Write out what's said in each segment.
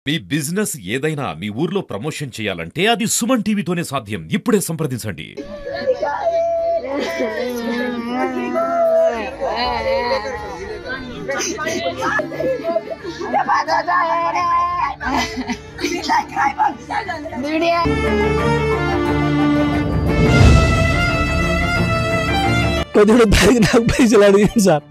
మీ business ఏదైనా మీ ఊర్లో promotion చేయాలంటే అది సుమన్ టీవీతోనే సాధ్యం. ఇప్పుడే సంప్రదించండి. కొద్దిగా నాకు పైసలు అడిగాను సార్.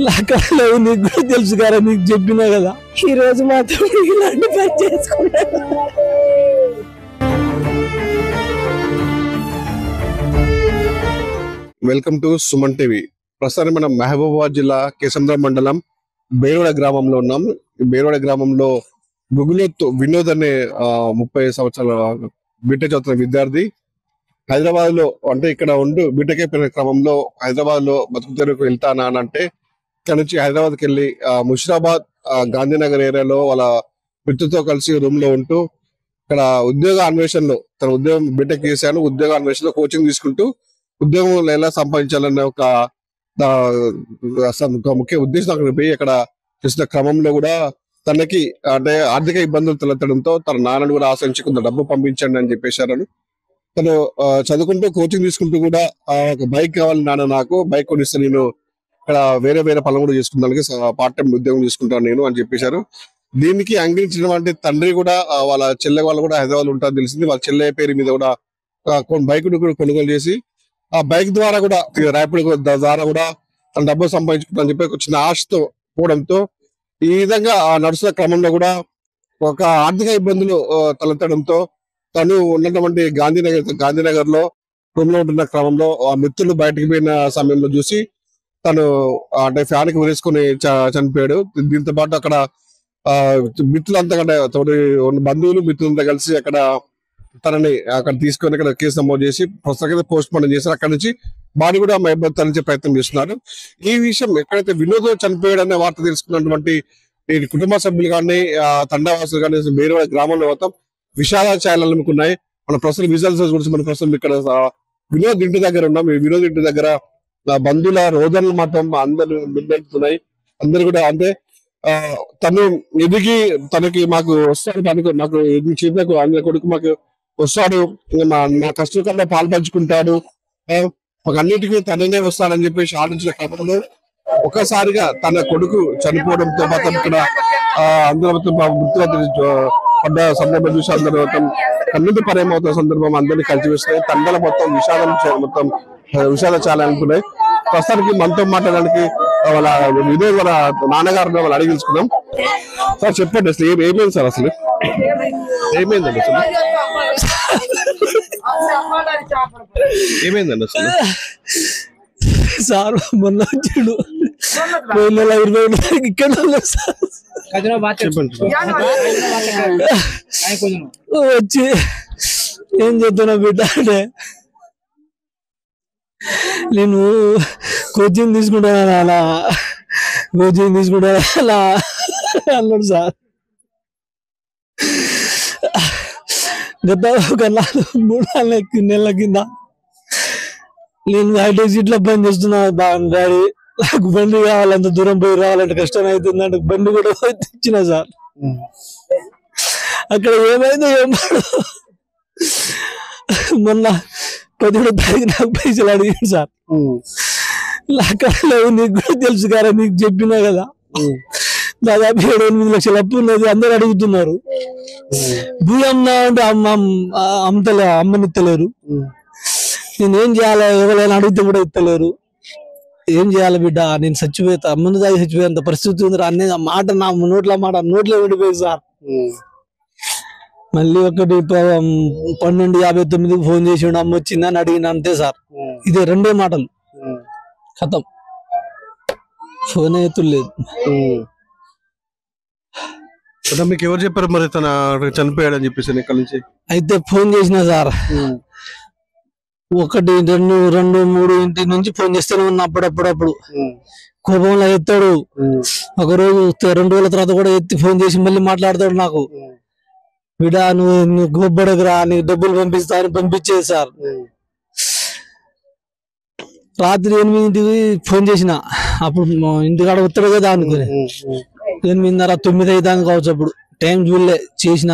లాకర్లో నీకు కూడా తెలుసు కదా, నీకు చెప్పినా కదా. ఈ రోజు మాత్రం ఇలాంటి పని చేసుకున్నాను. Welcome to Suman TV. ప్రస్తుతానికి మనం మహబూబాబాద్ జిల్లా కేసంద్ర మండలం బేరోడ గ్రామంలో ఉన్నాం. ఈ బేరోడ గ్రామంలో గుగులెత్తు వినోద్ అనే 30 సంవత్సరాల బీటెక్ చదువుతున్న విద్యార్థి హైదరాబాద్ లో, అంటే ఇక్కడ ఉంటూ బీటెక్ అయిపోయిన క్రమంలో హైదరాబాద్ లో బతుకు తెరకు వెళ్తానా అని అంటే ఇక్కడ నుంచి హైదరాబాద్కి వెళ్ళి ముషిరాబాద్ గాంధీనగర్ ఏరియాలో వాళ్ళ మిత్రులతో కలిసి రూమ్ లో ఉంటూ ఇక్కడ ఉద్యోగ అన్వేషణలో, తన ఉద్యోగం బీటెక్ చేశాను, ఉద్యోగ అన్వేషణలో కోచింగ్ తీసుకుంటూ ఉద్యోగం ఎలా సంపాదించాలనే ఒక ముఖ్య ఉద్దేశం అక్కడికి పోయి అక్కడ చేసిన క్రమంలో కూడా తనకి అంటే ఆర్థిక ఇబ్బందులు తలెత్తడంతో తన నాన్నను కూడా ఆశ్రయించి కొంత డబ్బు పంపించండి అని చెప్పేశారని. తను చదువుకుంటూ కోచింగ్ తీసుకుంటూ కూడా ఒక బైక్ కావాలి నాన్న, నాకు బైక్ కొనిస్తే నేను ఇక్కడ వేరే వేరే పనులు కూడా చేసుకుంటానికి పార్ట్ టైం ఉద్యోగం చేసుకుంటాను నేను అని చెప్పేశారు. దీనికి అంగీకరించినటువంటి తండ్రి కూడా వాళ్ళ చెల్లె వాళ్ళు కూడా హైదరాబాద్ ఉంటారని తెలిసింది. వాళ్ళ చెల్లె పేరు మీద కూడా బైక్ కూడా కొనుగోలు చేసి ఆ బైక్ ద్వారా కూడా ర్యాపిడ్ ద్వారా కూడా తన డబ్బు సంపాదించుకుంటా అని చెప్పి ఒక చిన్న ఆశతో పోవడంతో ఈ విధంగా నడుస్తున్న క్రమంలో కూడా ఒక ఆర్థిక ఇబ్బందులు తలెత్తడంతో తను ఉన్నటువంటి గాంధీనగర్ లో రూమ్ లో ఉంటున్న క్రమంలో ఆ మిత్రులు బయటకు పోయిన సమయంలో చూసి తను అంటే ఫ్యాన్ కి ఉరేసుకుని చనిపోయాడు. దీంతో పాటు అక్కడ మిత్రులంతా తోటి బంధువులు మిత్రులంతా కలిసి అక్కడ తనని అక్కడ తీసుకొని అక్కడ కేసు నమోదు చేసి ప్రస్తుతం పోస్ట్ మార్టం చేశారు. అక్కడ నుంచి బాడీ కూడా మహబూబాబాద్ తరలించే ప్రయత్నం చేస్తున్నారు. ఈ విషయం ఎక్కడైతే వినోద్ చనిపోయాడనే వార్త తెలుసుకున్నటువంటి ఈ కుటుంబ సభ్యులు కానీ తండావాసులు కానీ వేరే గ్రామంలో మొత్తం విషాద ఛాయలు అలుముకున్నాయి. మన ప్రస్తుతం విజువల్స్ గురించి మన ప్రస్తుతం ఇక్కడ వినోద్ ఇంటి దగ్గర ఉన్నాం. ఈ వినోద్ ఇంటి దగ్గర బంధువుల రోదనలు మాత్రం అందరు మిన్నెడుతున్నాయి. అందరు కూడా అంటే తను ఎదిగి తనకి మాకు వస్తాడు, మాకు చేతకు ఆయన కొడుకు మాకు వస్తాడు, మా కష్టకాలంలో పాలు పంచుకుంటాడు, మాకు అన్నిటికీ తననే వస్తాడని చెప్పేసి ఆలోచించిన క్రమంలో ఒకసారిగా తన కొడుకు చనిపోవడంతో మొత్తం ఇక్కడ అందరూ మృత్యు పడ్డ సందర్భం చూసి అందరూ మొత్తం కన్నీటి పరేమవుతున్న సందర్భం అందరినీ కలిసి వేస్తున్నాయి. తండ్రుల మొత్తం విషాద చాలా అనుకున్నాయి. ప్రస్తుతానికి మనతో మాట్లాడడానికి వాళ్ళ వినోద్ వాళ్ళ నాన్నగారు వాళ్ళు అడిగి తెలుసుకున్నాం. సార్ చెప్పండి, అసలు ఏమైంది సార్, అసలు ఏమైందండి, అసలు ఏమైందండి అసలు? సార్ మొన్న వచ్చాడు, 2020 ఇక్కడ వచ్చి ఏం చెప్తున్నా బిడ్డ అంటే నేను కోచింగ్ తీసుకుంటాను అలా అన్నాడు సార్. గత ఒక 3-4 నెలల కింద నేను హైటెక్ సీట్లో పని చేస్తున్నా. డాడీ నాకు బండి కావాలి, అంత దూరం పోయి రావాలంటే కష్టం అవుతుంది అంటే బండి కూడా తెచ్చిన సార్. అక్కడ ఏమైందో ఏమో మొన్న 17వ తారీఖు నాకు పైసలు అడిగాను సార్. లాకర్లో నీకు కూడా తెలుసు కదా, నీకు చెప్పినా కదా. దాదాపు 7-8 లక్షల అప్పు ఉన్నది. అందరు అడుగుతున్నారు. భూమి అమ్మా అంటే అమ్మనిత్తలేరు. నేనేం చేయాలి, ఎవరైనా అడిగితే కూడా ఇస్తలేరు. ఏం చేయాలి బిడ్డ, నేను చచ్చిపోతా, ముందు దాకా చచ్చిపోయేంత పరిస్థితి ఉంది అనే మాట నా నోట్లో ఉండిపోయింది సార్. మళ్ళీ 12:59 ఫోన్ చేసి అమ్మ వచ్చిందని అడిగిన అంతే సార్. ఇదే 2 మాటలు ఖతం, ఫోన్ ఎత్తులేదు. మీకు ఎవరు చెప్పారు మరి తన చనిపోయాడు అని చెప్పేసి ఇక్కడ నుంచి? అయితే ఫోన్ చేసిన సార్, 1, 2, 3 ఇంటి నుంచి ఫోన్ చేస్తూనే ఉన్నా. అప్పుడప్పుడు కోపంలో ఎత్తాడు. ఒకరోజు 2 రోజుల తర్వాత కూడా ఎత్తి ఫోన్ చేసి మళ్ళీ మాట్లాడతాడు నాకు. బిడ్డ నువ్వు గొప్పడకురా, నీకు డబ్బులు పంపిస్తా అని పంపించేది సార్. రాత్రి 8ంటికి ఫోన్ చేసిన, అప్పుడు ఇంటికాడ వస్తాడు కదా అనుకుని 8:30, 9 అవుతాను కావచ్చు. అప్పుడు టైం చూడలే చేసిన.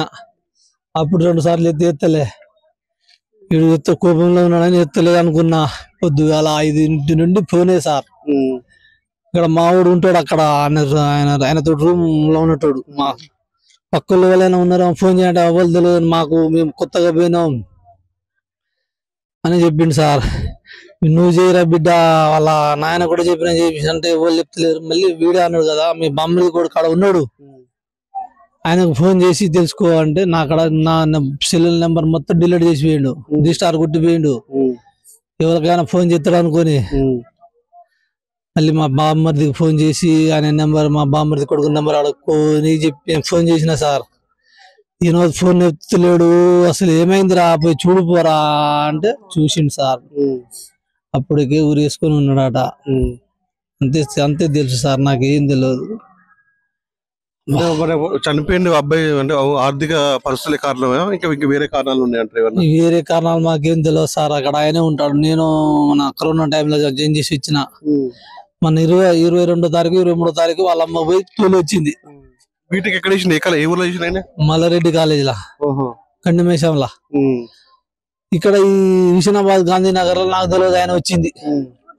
అప్పుడు 2 సార్లు ఎత్తలే. వీడు కోపంలో ఉన్నాడని ఎత్తలేదు అనుకున్నా. పొద్దుగాల 5 నుండి ఫోనే సార్. ఇక్కడ మావాడు ఉంటాడు అక్కడ, ఆయనతో రూమ్ లో ఉన్నట్టు. మా పక్కల వాళ్ళైనా ఉన్నారా ఫోన్ చేయండి, అవ్వాలి తెలియదు మాకు, మేము కొత్తగా పోయినాం అని చెప్పిండు సార్. నువ్వు చేయరా బిడ్డ, వాళ్ళ నాయన కూడా చెప్పిన అంటే ఎవరు చెప్తలేరు. మళ్ళీ వీడియో అన్నాడు కదా, మీ బామ్మడి కూడా కాడ ఉన్నాడు, ఆయనకు ఫోన్ చేసి తెలుసుకో అంటే నా కాడ నా సెల్ నెంబర్ మొత్తం డిలీట్ చేసి పోయిండు, రిజిస్టార్ కొట్టిపోయిండు. ఎవరికైనా ఫోన్ చేస్తాడు అనుకోని మళ్ళీ మా బామ్మడికి ఫోన్ చేసి ఆయన నెంబర్, మా బామ్మడి కొడుకు నెంబర్ అడుక్కొని చెప్పి ఫోన్ చేసిన సార్. ఈయన ఫోన్ ఎత్తలేడు, అసలు ఏమైందిరా పోయి చూడిపోరా అంటే చూసిండు సార్. అప్పటికే ఊరేసుకొని ఉన్నాడట. అంతే అంతే తెలుసు సార్, నాకేం తెలియదు. చనిపోయింది అబ్బాయి అంటే ఆర్థిక పరిస్థితుల కారణమే, ఇంకా వేరే కారణాలు ఉన్నాయంటారు? వేరే కారణాలు మాకేం తెలియదు సార్. అక్కడ ఆయనే ఉంటాడు. నేను మన కరోనా టైంలో జాయిన్ చేసి ఇచ్చిన. మన 22వ తారీఖు 23వ తారీఖు వాళ్ళ అమ్మ పోయి తోలు వచ్చింది. వీటికి ఎక్కడ ఏ ఊర్లో చేసిన? మల్లారెడ్డి కాలేజీలా, కండిమేశంలా. ఇక్కడ ఈ హుస్నాబాద్ గాంధీనగర్ లో నాకు తెలియదు, ఆయన వచ్చింది.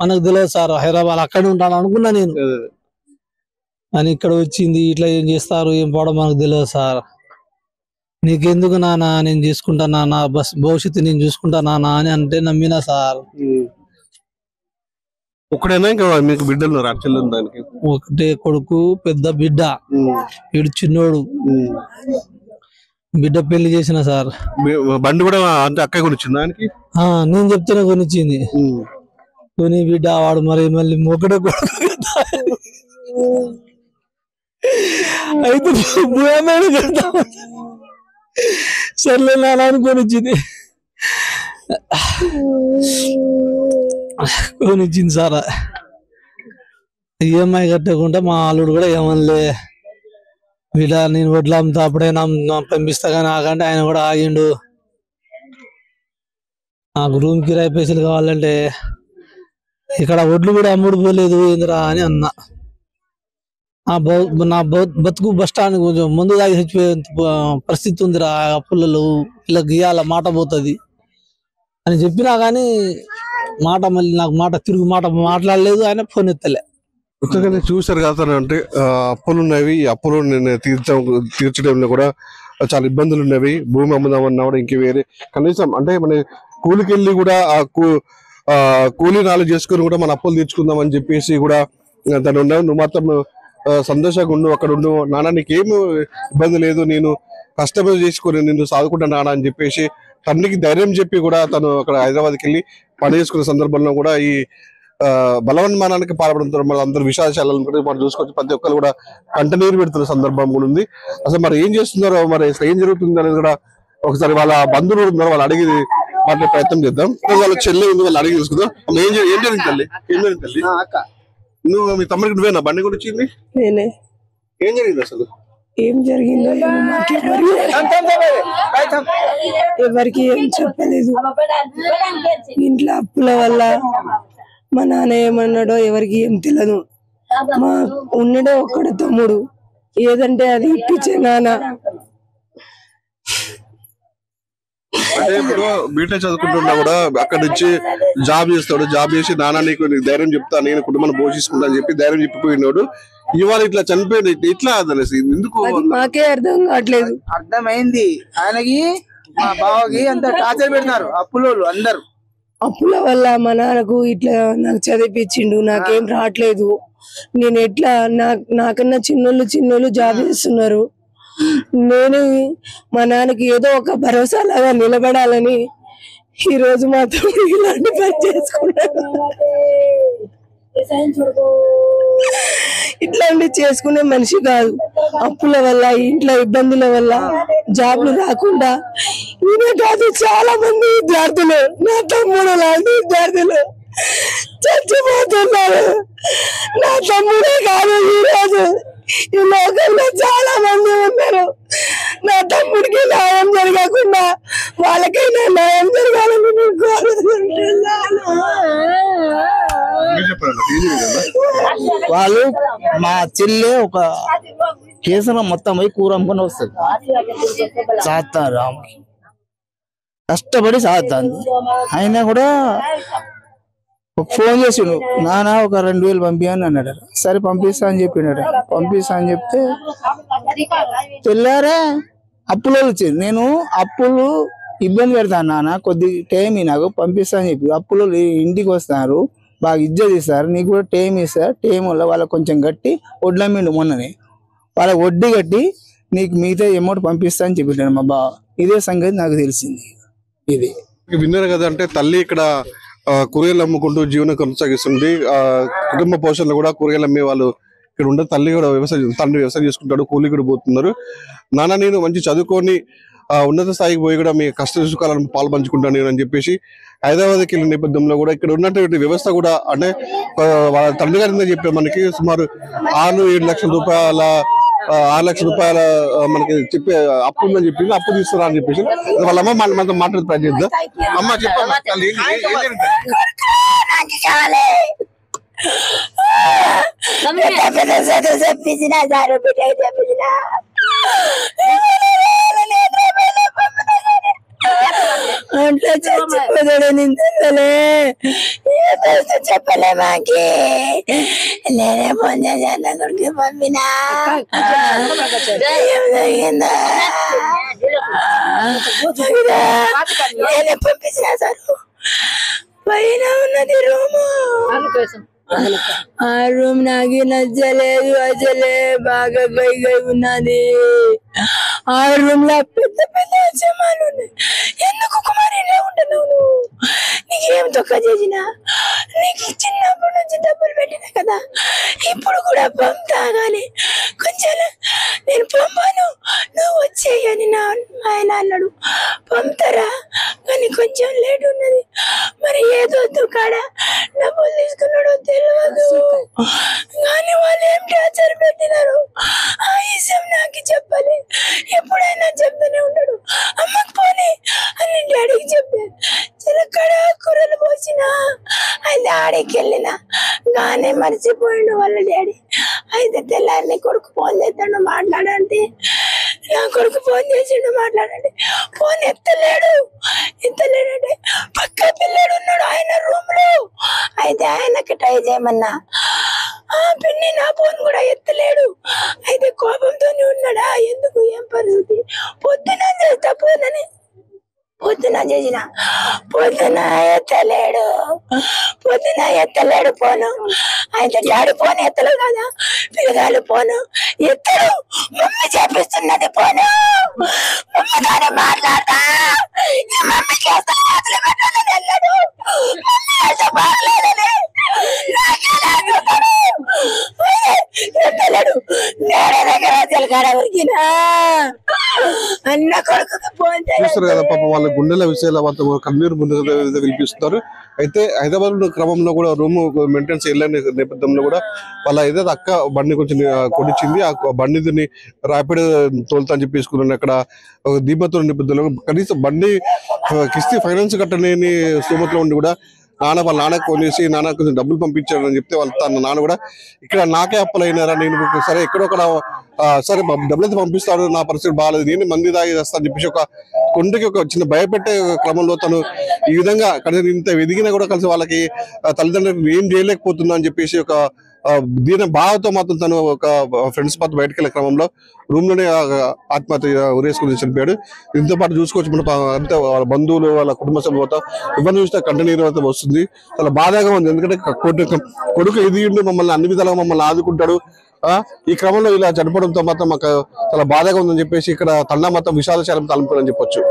మనకు తెలియదు సార్, హైదరాబాద్ అక్కడే ఉంటాను అనుకున్నా నేను. అని ఇక్కడ వచ్చింది. ఇట్లా ఏం చేస్తారు ఏం పోవడం మనకు తెలియదు సార్. నీకెందుకు నాన్న, నేను చూసుకుంటా నాన్న, భవిష్యత్తు నేను చూసుకుంటా నాన్న అని అంటే నమ్మినా సార్. ఒకడైనా ఇంకా మీకు బిడ్డలు రాచెల్లు? దానికి ఒకటే కొడుకు, పెద్ద బిడ్డ, వీడు చిన్నోడు. బిడ్డ పెళ్లి చేసిన సార్. బండి కూడా అంటే అక్క కొనిచ్చింది దానికి? నేను చెప్తేనే కొనిచ్చింది. కొని బిడ్డ వాడు మరి మళ్ళీ ఒకటే కొడుకు అయితే సర్లే నాన్న అని కొనిచ్చింది. కొనిచ్చింది సార్. ఈఎంఐ కట్టకుండా మా అల్లుడు కూడా ఏమనలే, వీళ్ళ నేను వడ్లు అమ్ముతా అప్పుడైనా పంపిస్తా కానీ ఆగంటే ఆయన కూడా ఆగిండు. నాకు రూమ్ కిరాయి పైసలు కావాలంటే ఇక్కడ వడ్లు కూడా అమ్ముడు పోలేదు ఏందిరా అని అన్నా. నా బతుకు బస్ స్టాండ్ కొంచెం ముందు దాగి చచ్చిపోయే పరిస్థితి ఉందిరా, అప్పులలో ఇలా గీయాల మాట పోతుంది అని చెప్పినా కానీ మాట మళ్ళీ నాకు మాట తిరుగు మాట మాట్లాడలేదు. ఆయన ఫోన్ ఎత్తలే. చూసారు కదా అంటే అప్పులు ఉన్నవి, అప్పులు తీర్చడంలో కూడా చాలా ఇబ్బందులు ఉన్నవి. భూమి అమ్ముదామన్నా కూడా ఇంక వేరే కనీసం అంటే మన కూలికి వెళ్ళి కూడా కూలీ నాలు చేసుకుని కూడా మన అప్పులు తీర్చుకుందాం అని చెప్పేసి కూడా తను ఉన్నావు. నువ్వు మాత్రం సంతోషంగా ఉండు, అక్కడ ఉండు నాన్న, నీకేం ఇబ్బంది లేదు, నేను కష్టపడి చేసుకుని నిన్ను సాదుకుంటా నాన్న అని చెప్పేసి తండ్రికి ధైర్యం చెప్పి కూడా తను అక్కడ హైదరాబాద్కి వెళ్ళి పని చేసుకునే సందర్భంలో కూడా ఈ బలవన్మానానికి పాల్పడంతో మన అందరూ విషాదాలను కూడా మనం చూసుకోవచ్చు. ప్రతి ఒక్కరు కూడా కంటనీరు పెడుతున్న సందర్భం కూడా ఉంది. అసలు మరి ఏం చేస్తున్నారో, మరి అసలు ఏం జరుగుతుంది అనేది కూడా ఒకసారి వాళ్ళ బంధువులు ఉన్నారో వాళ్ళు అడిగి మాట్లాడే ప్రయత్నం చేద్దాం. వాళ్ళ చెల్లి ఉంది, వాళ్ళు అడిగి చూసుకుందాం. ఏం జరిగింది తల్లి? ఏం జరిగింది తల్లి? నువ్వు మీ తమ్ముడికి నువ్వేనా బండి కూడా వచ్చింది? నేనే. ఏం జరిగింది అసలు? ఏం జరిగిందో ఎవరికి ఏం చెప్పలేదు. ఇంట్లో అప్పుల వల్ల మా నాన్న ఏమన్నాడో ఎవరికి ఏం తెలియదు. మా ఉన్నడే ఒక్కడు తమ్ముడు, ఏదంటే అది ఇప్పించే నాన్న. అంటే ఇప్పుడు బీటెక్ చదువుకుంటున్నా కూడా అక్కడి నుంచి జాబ్ చేస్తాడు. జాబ్ చేసి నాన్న నీకు ధైర్యం చెప్తా, నేను కుటుంబాన్ని పోషిస్తుంటా అని చెప్పి ధైర్యం చెప్పిపోయినాడు. ఇవాళ ఇట్లా చనిపోయింది, ఇట్లా ఎందుకు మాకే అర్థం కావట్లేదు. అర్థమైంది ఆయనకి, మా బావకి అంత టార్చర్ పెట్టినారు అప్పులోళ్ళు అందరు. అప్పుల వల్ల మా నాన్నకు ఇట్లా నాకు చదివిపించిండు, నాకేం రావట్లేదు. నేను ఎట్లా నాకన్నా చిన్నోళ్ళు జాబ్ చేస్తున్నారు. నేను మా నాన్నకి ఏదో ఒక భరోసా లాగా నిలబడాలని ఈ రోజు మాత్రం ఇలాంటి పని చేసుకున్నాను. ఇట్లాంటి చేసుకునే మనిషి కాదు. అప్పుల వల్ల, ఇంట్లో ఇబ్బందుల వల్ల జాబ్లు రాకుండా ఈయన కాదు చాలా మంది విద్యార్థులు, నా తమ్ముడు లాంటి విద్యార్థులు చచ్చిపోతున్నారు. నా తమ్ముడే కాదు, ఈరోజు ఈ లోకంలో చాలా మంది ఉన్నారు. నా తమ్ముడికి న్యాయం జరగకుండా వాళ్ళకైనా న్యాయం జరగాలని నేను కోరుకుంటున్నాను. వాళ్ళు మా చెల్లి ఒక కేసులో మొత్తం పోయి కూర అమ్ముకొని వస్తుంది సాత్తాను రాముకి కష్టపడి సాగుతాను. అయినా కూడా ఫోన్ చేసిండు, నాన్న ఒక 2000 పంపించని అన్నాడు. సరే పంపిస్తా అని చెప్పినాడు. పంపిస్తా అని చెప్తే తెల్లారే అప్పులో వచ్చింది. నేను అప్పులు ఇబ్బంది పెడతాను నాన్న, కొద్ది టైం నాకు పంపిస్తా అని చెప్పి అప్పులు ఇంటికి వస్తారు, బాగా ఇజ్జత్ ఇస్తారు, నీకు కూడా టైం ఇస్తారు. టైం వల్ల వాళ్ళకి కొంచెం కట్టి వడ్లమ్మిండు మొన్ననే, వాళ్ళకి వడ్డీ కట్టి నీకు మిగతా అమౌంట్ పంపిస్తా అని చెప్పినాడు మా బావ. ఇదే సంగతి నాకు తెలిసింది. ఇది విన్నారు కదా, అంటే తల్లి ఇక్కడ కూరగాయలు అమ్ముకుంటూ జీవనం కొనసాగిస్తుంది. కుటుంబ పోషణలు కూడా కూరగాయలు అమ్మే వాళ్ళు ఇక్కడ ఉండే, తల్లి కూడా తండ్రి వ్యవసాయం చేసుకుంటాడు, కూలి కూడా పోతున్నారు. నాన్న నేను మంచి చదువుకొని ఉన్నత స్థాయికి పోయి కూడా మీ కష్ట సుఖాలను పాలు పంచుకుంటాను నేను అని చెప్పేసి హైదరాబాద్కి వెళ్ళిన నేపథ్యంలో కూడా ఇక్కడ ఉన్నటువంటి వ్యవస్థ కూడా అంటే వాళ్ళ తండ్రి గారి చెప్పే మనకి సుమారు 6-7 లక్షల రూపాయల 6 లక్షల రూపాయల మనకి చెప్పే అప్పు ఉందని చెప్పింది. అప్పు తీసుకురా అని చెప్పేసి వాళ్ళ అమ్మ మనతో మాట్లాడే ప్రయత్నం చేద్దాం. అమ్మ చెప్పమ్మా, అట్లా చచ్చిపోతాడు నిందలే చెప్పలే మాకి. నేనే ఫోన్ చేశాను కొడుకు పంపినా నేనే పంపించిన సార్. పైన ఉన్నది రూము, ఆ రూమ్ నాకు నచ్చలేదు అసలే, బాగా గై ఉన్నది. ఆ రూమ్ లో పెద్ద పెద్ద జమాలు ఉన్నాయి. ఎందుకు కుమారి ఉంటున్నావు నువ్వు? నీకేం తొక్క చేసినా? నీకు చిన్నప్పటి నుంచి డబ్బులు పెట్టినా కదా, ఇప్పుడు కూడా పంపుతాగాని కొంచెం నేను పంపాను, నువ్వు వచ్చేయని నా ఆయన అన్నాడు. పంపుతారా కానీ కొంచెం లేట్ ఉన్నది. మరి ఏదో దుకాడ డబ్బులు తీసుకున్నాడో తెలియదు కానీ వాళ్ళు ఏం టార్చర్ పెట్టినారు ఆ విషయం నాకు చెప్పాలి. ఎప్పుడైనా చెప్తూనే ఉంటాడు, అమ్మకి పోనీ అని డాడీకి చెప్పాను. చిలక్కడ కూరలు పోసిన అయితే ఆడికి వెళ్ళిన గానే మర్చిపోయిండు వాళ్ళ డాడీ. అయితే తెల్లారిని కొడుకు ఫోన్ చేస్తాడు మాట్లాడంటే, నా కొడుకు ఫోన్ చేసిండు మాట్లాడండి. ఫోన్ ఎత్తలేడంటే పక్క పిల్లడు ఉన్నాడు ఆయన రూమ్ లో. అయితే ఆయనకి ట్రై చేయమన్నా, ఆ పిన్ని నా ఫోన్ కూడా ఎత్తలేడు. అయితే కోపంతోనే ఉన్నాడా ఎందుకు ఏం పరిస్థితి? పొద్దున చేస్తా పోనని పొద్దున చేసిన పొద్దున ఎత్తలేడు ఫోను. అయితే డాడీ ఫోన్ ఎత్తలు కదా, పిల్లగాలు ఫోను ఎత్తడు. మమ్మీ చేపిస్తున్నది ఫోను, మమ్మీతోనే మాట్లాడతా, మమ్మీకి వెళ్ళాడు. మమ్మీ అయితే బాగలేదని ఎత్తలేడు. నేనే దగ్గర తెలకాడ ఉరికినా అన్న కొడుకు ఫోన్ చూస్తారు కదా పాప వాళ్ళ గుండెల విషయాల కన్నీరు వినిపిస్తున్నారు. అయితే హైదరాబాద్ క్రమంలో కూడా రూమ్ మెయింటెనెన్స్ వెళ్ళని నేపథ్యంలో కూడా వాళ్ళ ఏదైతే అక్క బండి కొంచెం కొనిచ్చింది, ఆ బండిని ర్యాపిడ్ తోలుతా అని చెప్పేసుకున్నాను. అక్కడ దీపత్తుల నేపథ్యంలో కనీసం బండి కిస్తీ ఫైనాన్స్ కట్టలేని స్థోమతలో ఉండి కూడా వాళ్ళ నాన్నకు కొనేసి నాన్న కొంచెం డబ్బులు పంపించాడని చెప్తే వాళ్ళ తన నాన్న కూడా ఇక్కడ నాకే అప్పలైనారా, నేను సరే ఎక్కడొక్కడ సరే డబ్బులు అయితే పంపిస్తాడు, నా పరిస్థితి బాగాలేదు, నేను మంది దాగి చేస్తా అని చెప్పేసి ఒక కొండకి ఒక చిన్న భయపెట్టే క్రమంలో తను ఈ విధంగా కలిసి ఇంత ఎదిగినా కూడా కలిసి వాళ్ళకి తల్లిదండ్రులకు ఏం చేయలేకపోతుందో అని చెప్పేసి ఒక దీని బాధతో మాత్రం తను ఒక ఫ్రెండ్స్ పాటు బయటకు వెళ్ళే క్రమంలో రూమ్ లోనే ఆత్మహత్య ఉరేసుకుని చనిపోయాడు. దీంతో పాటు చూసుకోవచ్చు మన అంతే వాళ్ళ బంధువులు వాళ్ళ కుటుంబ సభ్యులతో ఎవరిని చూస్తే కంటనీరు అయితే వస్తుంది. చాలా బాధగా ఉంది. ఎందుకంటే కొడుకు ఎదిగిండు, మమ్మల్ని అన్ని విధాలుగా మమ్మల్ని ఆదుకుంటాడు, ఈ క్రమంలో ఇలా చనిపోవడంతో మాత్రం మాకు చాలా బాధగా ఉందని చెప్పేసి ఇక్కడ తండా మొత్తం విషాదశాలం తలపని చెప్పొచ్చు.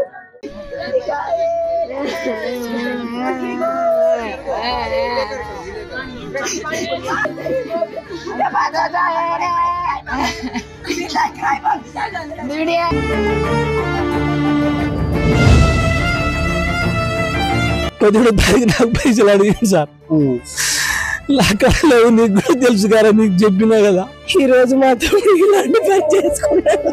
పొద్దుడు నాకు పైసలు అడిగాను సార్, లేవు నీకు కూడా తెలుసు కదా, నీకు చెప్పినా కదా. ఈ రోజు మాత్రం ఇలాంటి పని చేసుకున్నాను.